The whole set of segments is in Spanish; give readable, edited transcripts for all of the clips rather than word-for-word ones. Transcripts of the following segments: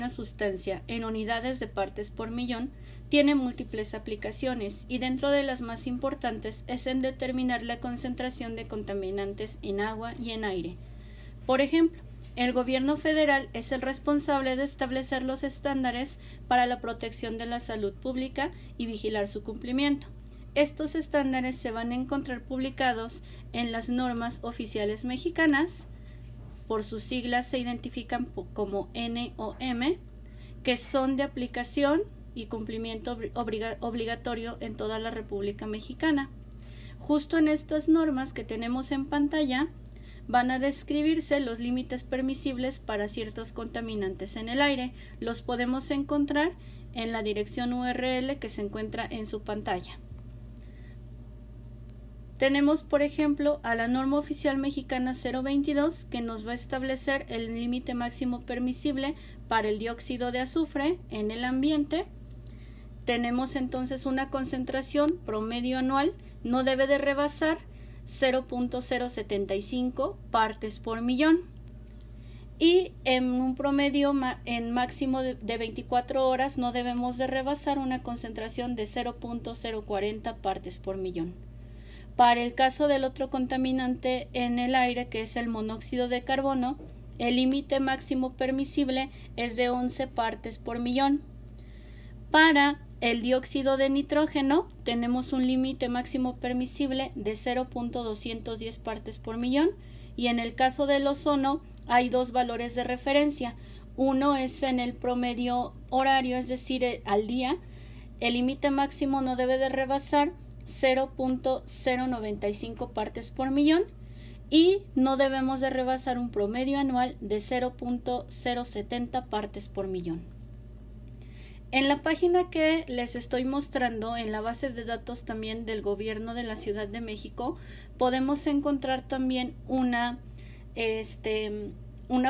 una sustancia en unidades de partes por millón tiene múltiples aplicaciones y dentro de las más importantes es en determinar la concentración de contaminantes en agua y en aire. Por ejemplo, el gobierno federal es el responsable de establecer los estándares para la protección de la salud pública y vigilar su cumplimiento. Estos estándares se van a encontrar publicados en las normas oficiales mexicanas, por sus siglas se identifican como NOM, que son de aplicación y cumplimiento obligatorio en toda la República Mexicana. Justo en estas normas que tenemos en pantalla van a describirse los límites permisibles para ciertos contaminantes en el aire. Los podemos encontrar en la dirección URL que se encuentra en su pantalla. Tenemos, por ejemplo, a la norma oficial mexicana 022 que nos va a establecer el límite máximo permisible para el dióxido de azufre en el ambiente. Tenemos entonces una concentración promedio anual, no debe de rebasar 0.075 partes por millón. Y en un promedio en máximo de 24 horas no debemos de rebasar una concentración de 0.040 partes por millón. Para el caso del otro contaminante en el aire, que es el monóxido de carbono, el límite máximo permisible es de 11 partes por millón. Para el dióxido de nitrógeno tenemos un límite máximo permisible de 0.210 partes por millón y en el caso del ozono hay dos valores de referencia. Uno es en el promedio horario, es decir, al día. El límite máximo no debe de rebasar 0.095 partes por millón y no debemos de rebasar un promedio anual de 0.070 partes por millón. En la página que les estoy mostrando, en la base de datos también del gobierno de la Ciudad de México, podemos encontrar también una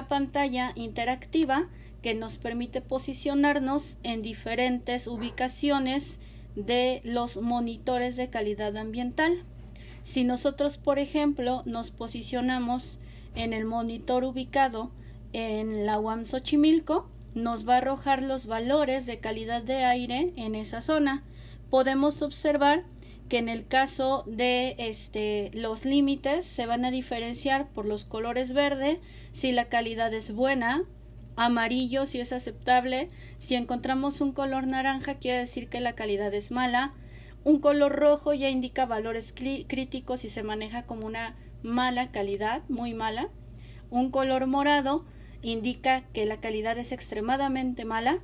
pantalla interactiva que nos permite posicionarnos en diferentes ubicaciones de los monitores de calidad ambiental. Si nosotros, por ejemplo, nos posicionamos en el monitor ubicado en la UAM Xochimilco, nos va a arrojar los valores de calidad de aire en esa zona. Podemos observar que en el caso de los límites se van a diferenciar por los colores verde si la calidad es buena, amarillo si es aceptable, si encontramos un color naranja quiere decir que la calidad es mala, un color rojo ya indica valores críticos y se maneja como una mala calidad, muy mala, un color morado indica que la calidad es extremadamente mala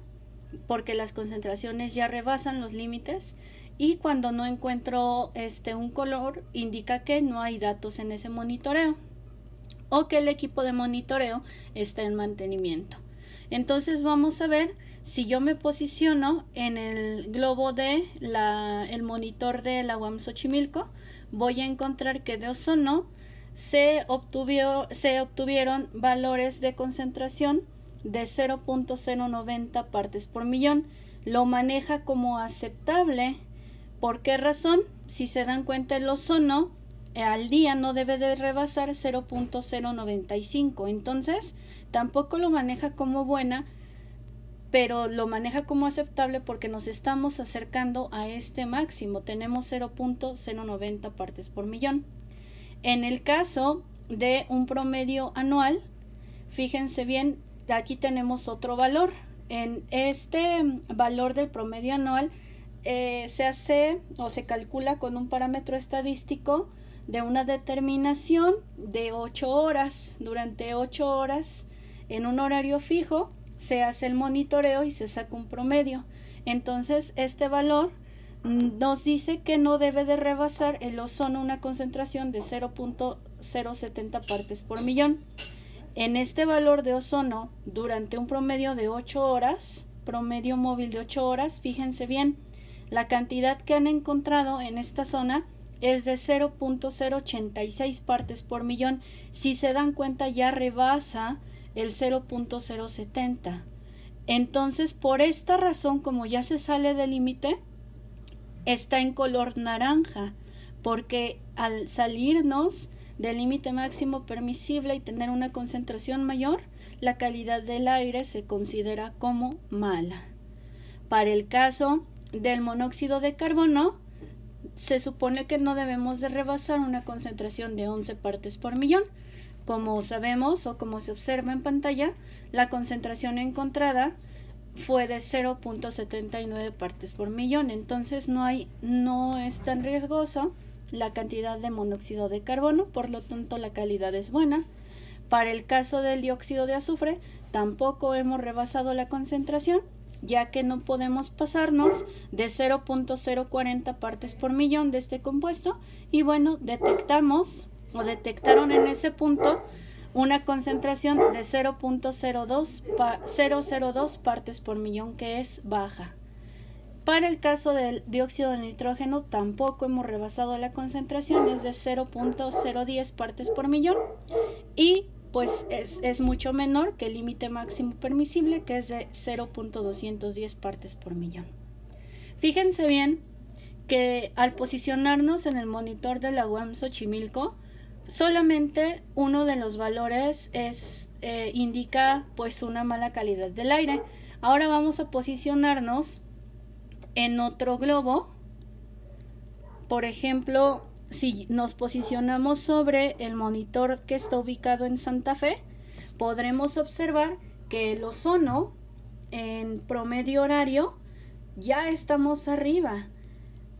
porque las concentraciones ya rebasan los límites y cuando no encuentro un color indica que no hay datos en ese monitoreo o que el equipo de monitoreo está en mantenimiento. Entonces vamos a ver si yo me posiciono en el globo de el monitor de la UAM Xochimilco, voy a encontrar que de ozono se obtuvieron valores de concentración de 0.090 partes por millón. Lo maneja como aceptable. ¿Por qué razón? Si se dan cuenta, el ozono al día no debe de rebasar 0.095, entonces tampoco lo maneja como buena, pero lo maneja como aceptable porque nos estamos acercando a este máximo, tenemos 0.090 partes por millón. En el caso de un promedio anual, fíjense bien, aquí tenemos otro valor. En este valor del promedio anual se hace o se calcula con un parámetro estadístico de una determinación de 8 horas. Durante 8 horas en un horario fijo se hace el monitoreo y se saca un promedio. Entonces este valor nos dice que no debe de rebasar el ozono una concentración de 0.070 partes por millón. En este valor de ozono durante un promedio de 8 horas, promedio móvil de 8 horas, fíjense bien, la cantidad que han encontrado en esta zona es de 0.086 partes por millón. Si se dan cuenta, ya rebasa el 0.070. Entonces, por esta razón, como ya se sale del límite, está en color naranja, porque al salirnos del límite máximo permisible y tener una concentración mayor, la calidad del aire se considera como mala. Para el caso del monóxido de carbono, se supone que no debemos de rebasar una concentración de 11 partes por millón. Como sabemos o como se observa en pantalla, la concentración encontrada fue de 0.79 partes por millón, entonces no es tan riesgoso la cantidad de monóxido de carbono, por lo tanto la calidad es buena. Para el caso del dióxido de azufre, tampoco hemos rebasado la concentración, ya que no podemos pasarnos de 0.040 partes por millón de este compuesto, y bueno, detectaron en ese punto una concentración de 0.002 partes por millón, que es baja. Para el caso del dióxido de nitrógeno tampoco hemos rebasado la concentración, es de 0.010 partes por millón, y pues es mucho menor que el límite máximo permisible, que es de 0.210 partes por millón. Fíjense bien que al posicionarnos en el monitor de la UAM Xochimilco, solamente uno de los valores indica pues una mala calidad del aire. Ahora vamos a posicionarnos en otro globo. Por ejemplo, si nos posicionamos sobre el monitor que está ubicado en Santa Fe, podremos observar que el ozono en promedio horario ya estamos arriba.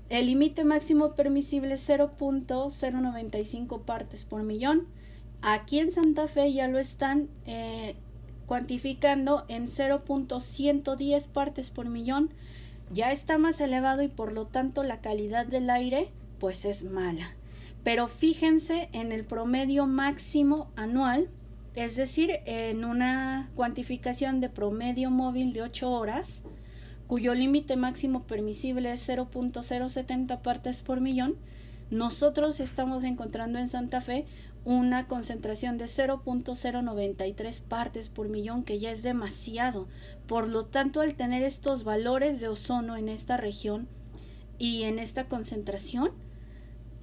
El límite máximo permisible es 0.095 partes por millón. Aquí en Santa Fe ya lo están cuantificando en 0.110 partes por millón. Ya está más elevado y por lo tanto la calidad del aire pues es mala. Pero fíjense en el promedio máximo anual, es decir, en una cuantificación de promedio móvil de 8 horas, cuyo límite máximo permisible es 0.070 partes por millón, nosotros estamos encontrando en Santa Fe una concentración de 0.093 partes por millón, que ya es demasiado. Por lo tanto, al tener estos valores de ozono en esta región y en esta concentración,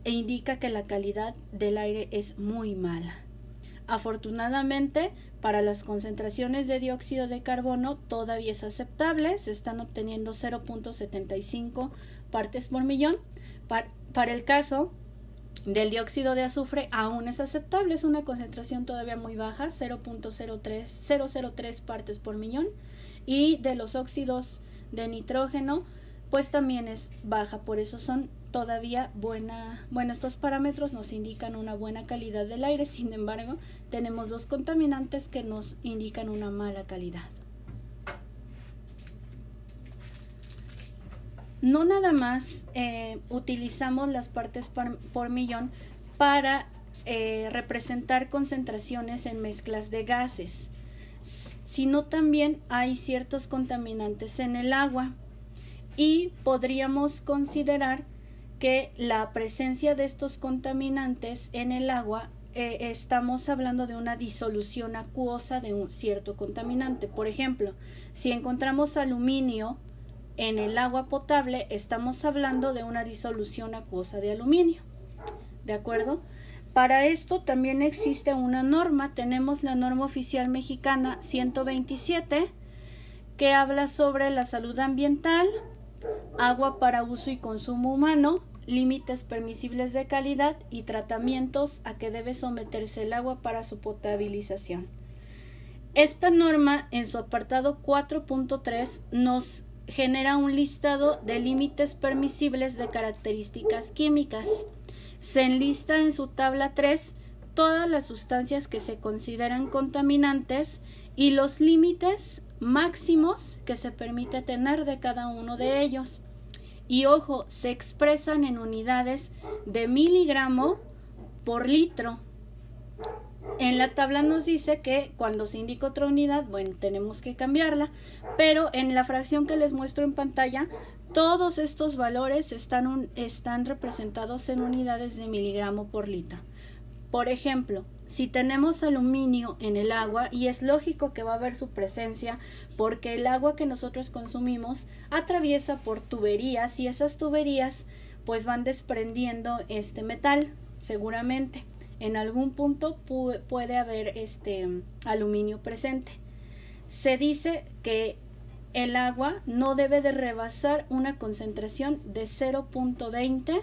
indica que la calidad del aire es muy mala. Afortunadamente, para las concentraciones de dióxido de carbono todavía es aceptable, se están obteniendo 0.75 partes por millón. Para el caso del dióxido de azufre aún es aceptable, es una concentración todavía muy baja, 0.003 partes por millón, y de los óxidos de nitrógeno pues también es baja, por eso son todavía estos parámetros nos indican una buena calidad del aire. Sin embargo, tenemos dos contaminantes que nos indican una mala calidad. No nada más utilizamos las partes por millón para representar concentraciones en mezclas de gases, sino también hay ciertos contaminantes en el agua, y podríamos considerar que la presencia de estos contaminantes en el agua, estamos hablando de una disolución acuosa de un cierto contaminante. Por ejemplo, si encontramos aluminio en el agua potable, estamos hablando de una disolución acuosa de aluminio. ¿De acuerdo? Para esto también existe una norma. Tenemos la norma oficial mexicana 127, que habla sobre la salud ambiental, agua para uso y consumo humano, límites permisibles de calidad y tratamientos a que debe someterse el agua para su potabilización. Esta norma, en su apartado 4.3, nos genera un listado de límites permisibles de características químicas. Se enlista en su tabla 3 todas las sustancias que se consideran contaminantes y los límites máximos que se permite tener de cada uno de ellos. Y ojo, se expresan en unidades de miligramo por litro. En la tabla nos dice que cuando se indica otra unidad, bueno, tenemos que cambiarla, pero en la fracción que les muestro en pantalla, todos estos valores están representados en unidades de miligramo por litro. Por ejemplo, si tenemos aluminio en el agua, y es lógico que va a haber su presencia porque el agua que nosotros consumimos atraviesa por tuberías y esas tuberías pues van desprendiendo este metal seguramente. en algún punto puede haber aluminio presente. Se dice que el agua no debe de rebasar una concentración de 0.20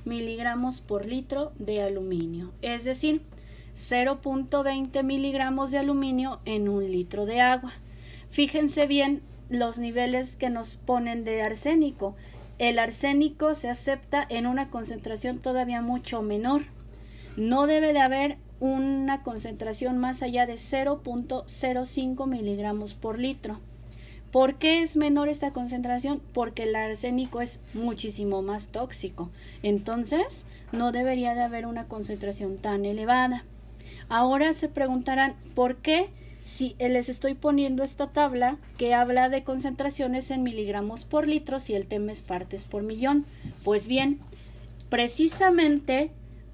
miligramos por litro de aluminio, es decir, 0.20 miligramos de aluminio en un litro de agua. Fíjense bien los niveles que nos ponen de arsénico. El arsénico se acepta en una concentración todavía mucho menor. No debe de haber una concentración más allá de 0.05 miligramos por litro. ¿Por qué es menor esta concentración? Porque el arsénico es muchísimo más tóxico. Entonces, no debería de haber una concentración tan elevada. Ahora se preguntarán, ¿por qué si les estoy poniendo esta tabla que habla de concentraciones en miligramos por litro si el tema es partes por millón? Pues bien, precisamente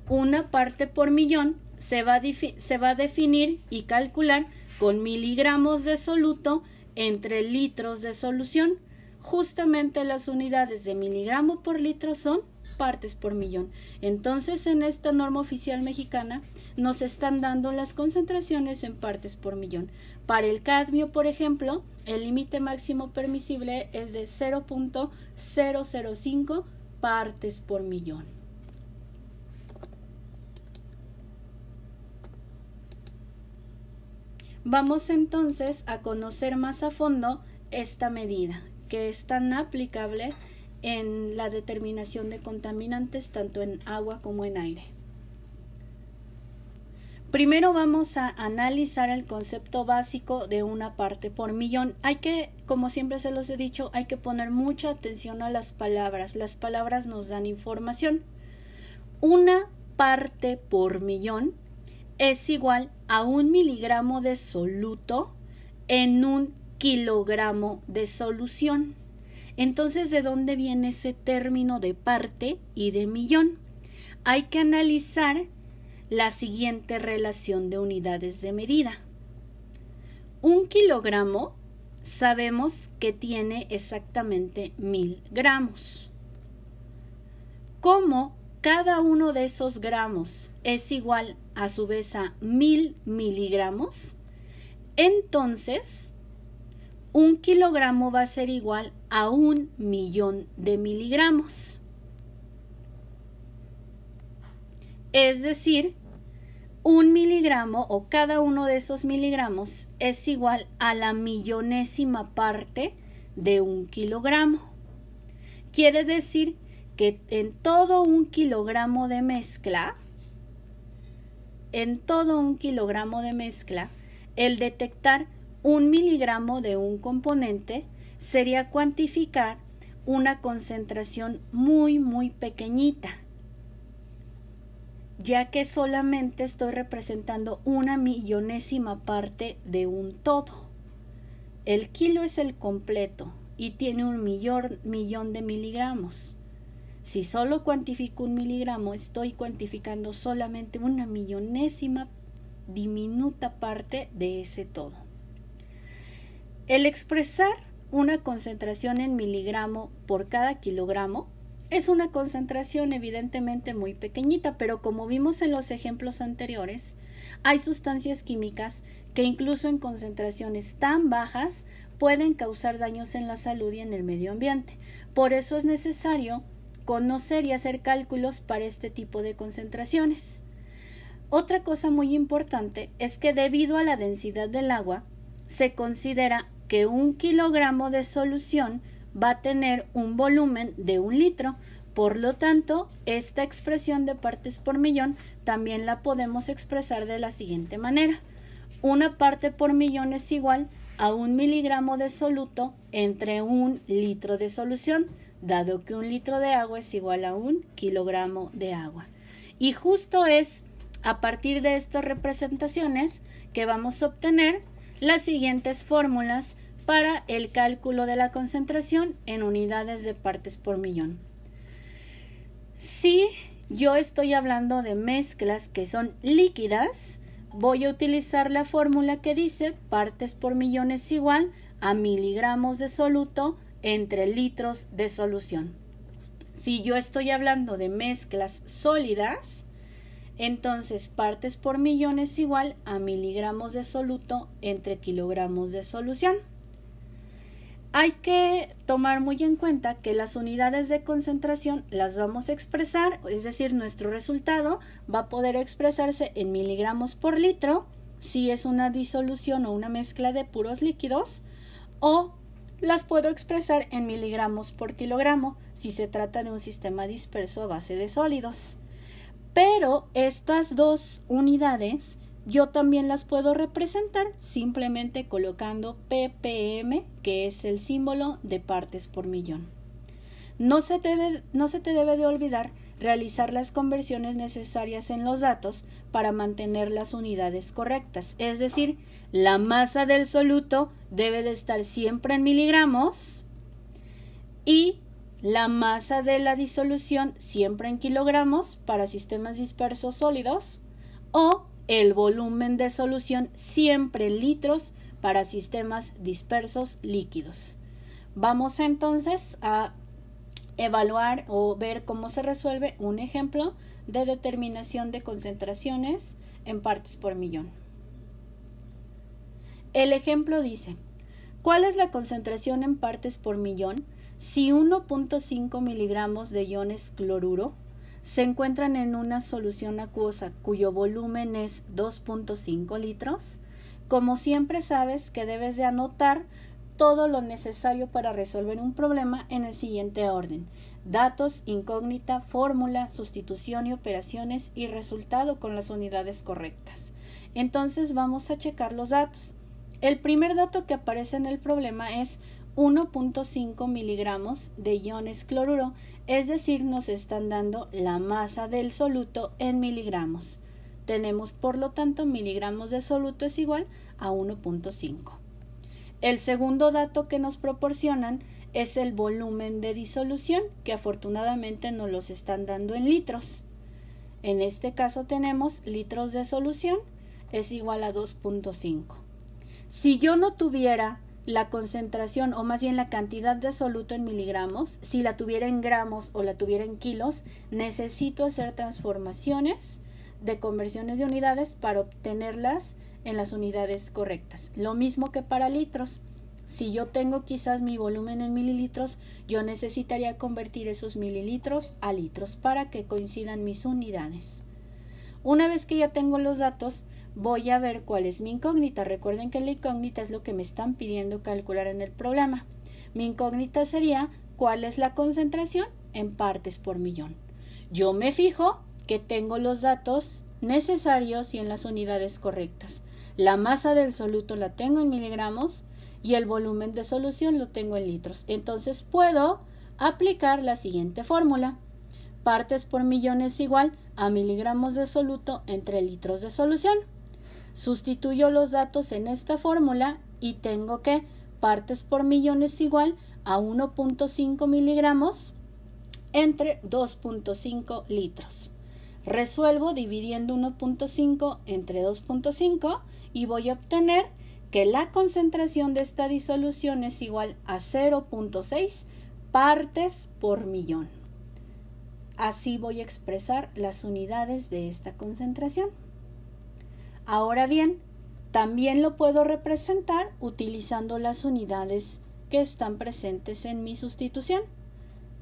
una parte por millón se va a definir y calcular con miligramos de soluto entre litros de solución. Justamente las unidades de miligramo por litro son partes por millón. Entonces, en esta norma oficial mexicana nos están dando las concentraciones en partes por millón. Para el cadmio, por ejemplo, el límite máximo permisible es de 0.005 partes por millón. Vamos entonces a conocer más a fondo esta medida, que es tan aplicable en la determinación de contaminantes tanto en agua como en aire. Primero vamos a analizar el concepto básico de una parte por millón. Hay que, como siempre se los he dicho, hay que poner mucha atención a las palabras. Las palabras nos dan información. Una parte por millón es igual a 1 miligramo de soluto en 1 kilogramo de solución. Entonces, ¿de dónde viene ese término de parte y de millón? Hay que analizar la siguiente relación de unidades de medida. 1 kilogramo sabemos que tiene exactamente 1000 gramos. Como cada uno de esos gramos es igual a su vez a 1000 miligramos, entonces 1 kilogramo va a ser igual a 1 millón de miligramos. Es decir, 1 miligramo o cada uno de esos miligramos es igual a la millonésima parte de 1 kilogramo. Quiere decir que en todo 1 kilogramo de mezcla, el detectar 1 miligramo de un componente sería cuantificar una concentración muy, muy pequeñita, ya que solamente estoy representando una millonésima parte de un todo. El kilo es el completo y tiene 1 millón de miligramos. Si solo cuantifico 1 miligramo, estoy cuantificando solamente una millonésima diminuta parte de ese todo. El expresar una concentración en miligramo por cada kilogramo es una concentración evidentemente muy pequeñita, pero como vimos en los ejemplos anteriores, hay sustancias químicas que incluso en concentraciones tan bajas pueden causar daños en la salud y en el medio ambiente. Por eso es necesario conocer y hacer cálculos para este tipo de concentraciones. Otra cosa muy importante es que debido a la densidad del agua, se considera que 1 kilogramo de solución va a tener un volumen de 1 litro. Por lo tanto, esta expresión de partes por millón también la podemos expresar de la siguiente manera. Una parte por millón es igual a 1 miligramo de soluto entre 1 litro de solución, dado que 1 litro de agua es igual a 1 kilogramo de agua. Y justo es a partir de estas representaciones que vamos a obtener las siguientes fórmulas para el cálculo de la concentración en unidades de partes por millón. Si yo estoy hablando de mezclas que son líquidas, voy a utilizar la fórmula que dice partes por millón es igual a miligramos de soluto entre litros de solución. Si yo estoy hablando de mezclas sólidas, Entonces, partes por millón es igual a miligramos de soluto entre kilogramos de solución. Hay que tomar muy en cuenta que las unidades de concentración las vamos a expresar, es decir, nuestro resultado va a poder expresarse en miligramos por litro, si es una disolución o una mezcla de puros líquidos, o las puedo expresar en miligramos por kilogramo, si se trata de un sistema disperso a base de sólidos. Pero estas dos unidades yo también las puedo representar simplemente colocando ppm, que es el símbolo de partes por millón. No se te debe de olvidar realizar las conversiones necesarias en los datos para mantener las unidades correctas. Es decir, la masa del soluto debe de estar siempre en miligramos y la masa de la disolución siempre en kilogramos para sistemas dispersos sólidos, o el volumen de solución siempre en litros para sistemas dispersos líquidos. Vamos entonces a evaluar o ver cómo se resuelve un ejemplo de determinación de concentraciones en partes por millón. El ejemplo dice: ¿cuál es la concentración en partes por millón si 1.5 miligramos de iones cloruro se encuentran en una solución acuosa cuyo volumen es 2.5 litros? Como siempre sabes que debes de anotar todo lo necesario para resolver un problema en el siguiente orden: datos, incógnita, fórmula, sustitución y operaciones y resultado con las unidades correctas. Entonces vamos a checar los datos. El primer dato que aparece en el problema es 1.5 miligramos de iones cloruro, es decir, nos están dando la masa del soluto en miligramos. Tenemos, por lo tanto, miligramos de soluto es igual a 1.5. El segundo dato que nos proporcionan es el volumen de disolución, que afortunadamente nos los están dando en litros. En este caso tenemos litros de solución es igual a 2.5. Si yo no tuviera la concentración, o más bien la cantidad de soluto en miligramos, si la tuviera en gramos o la tuviera en kilos, necesito hacer transformaciones de conversiones de unidades para obtenerlas en las unidades correctas. Lo mismo que para litros. Si yo tengo quizás mi volumen en mililitros, yo necesitaría convertir esos mililitros a litros para que coincidan mis unidades. Una vez que ya tengo los datos, voy a ver cuál es mi incógnita. Recuerden que la incógnita es lo que me están pidiendo calcular en el problema. Mi incógnita sería cuál es la concentración en partes por millón. Yo me fijo que tengo los datos necesarios y en las unidades correctas. La masa del soluto la tengo en miligramos y el volumen de solución lo tengo en litros. Entonces puedo aplicar la siguiente fórmula: partes por millón es igual a miligramos de soluto entre litros de solución. Sustituyo los datos en esta fórmula y tengo que partes por millón es igual a 1.5 miligramos entre 2.5 litros. Resuelvo dividiendo 1.5 entre 2.5 y voy a obtener que la concentración de esta disolución es igual a 0.6 partes por millón. Así voy a expresar las unidades de esta concentración. Ahora bien, también lo puedo representar utilizando las unidades que están presentes en mi sustitución.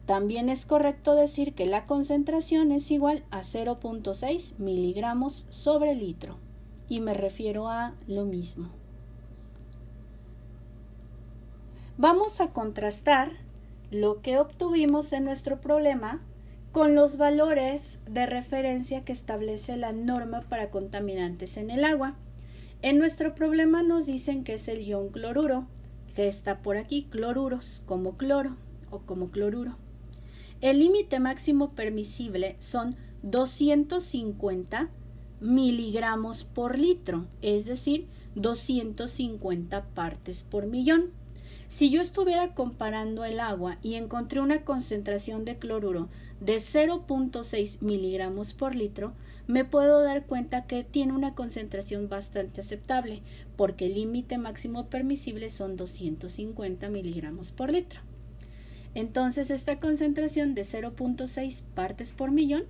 También es correcto decir que la concentración es igual a 0.6 miligramos sobre litro, y me refiero a lo mismo. Vamos a contrastar lo que obtuvimos en nuestro problema con los valores de referencia que establece la norma para contaminantes en el agua. En nuestro problema nos dicen que es el ion cloruro, que está por aquí, cloruros, como cloro o como cloruro. El límite máximo permisible son 250 miligramos por litro, es decir, 250 partes por millón. Si yo estuviera comparando el agua y encontré una concentración de cloruro de 0.6 miligramos por litro, me puedo dar cuenta que tiene una concentración bastante aceptable, porque el límite máximo permisible son 250 miligramos por litro. Entonces esta concentración de 0.6 partes por millón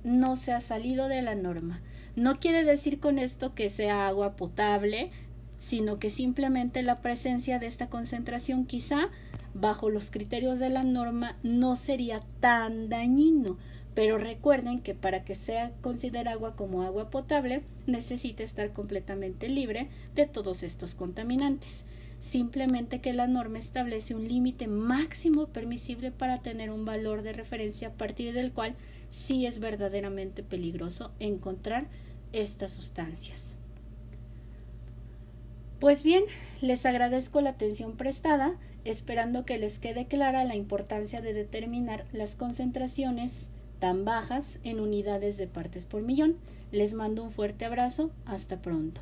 no se ha salido de la norma. No quiere decir con esto que sea agua potable, sino que simplemente la presencia de esta concentración quizá bajo los criterios de la norma no sería tan dañino. Pero recuerden que para que sea considerada agua como agua potable necesita estar completamente libre de todos estos contaminantes. Simplemente que la norma establece un límite máximo permisible para tener un valor de referencia a partir del cual sí es verdaderamente peligroso encontrar estas sustancias. Pues bien, les agradezco la atención prestada, esperando que les quede clara la importancia de determinar las concentraciones tan bajas en unidades de partes por millón. Les mando un fuerte abrazo, hasta pronto.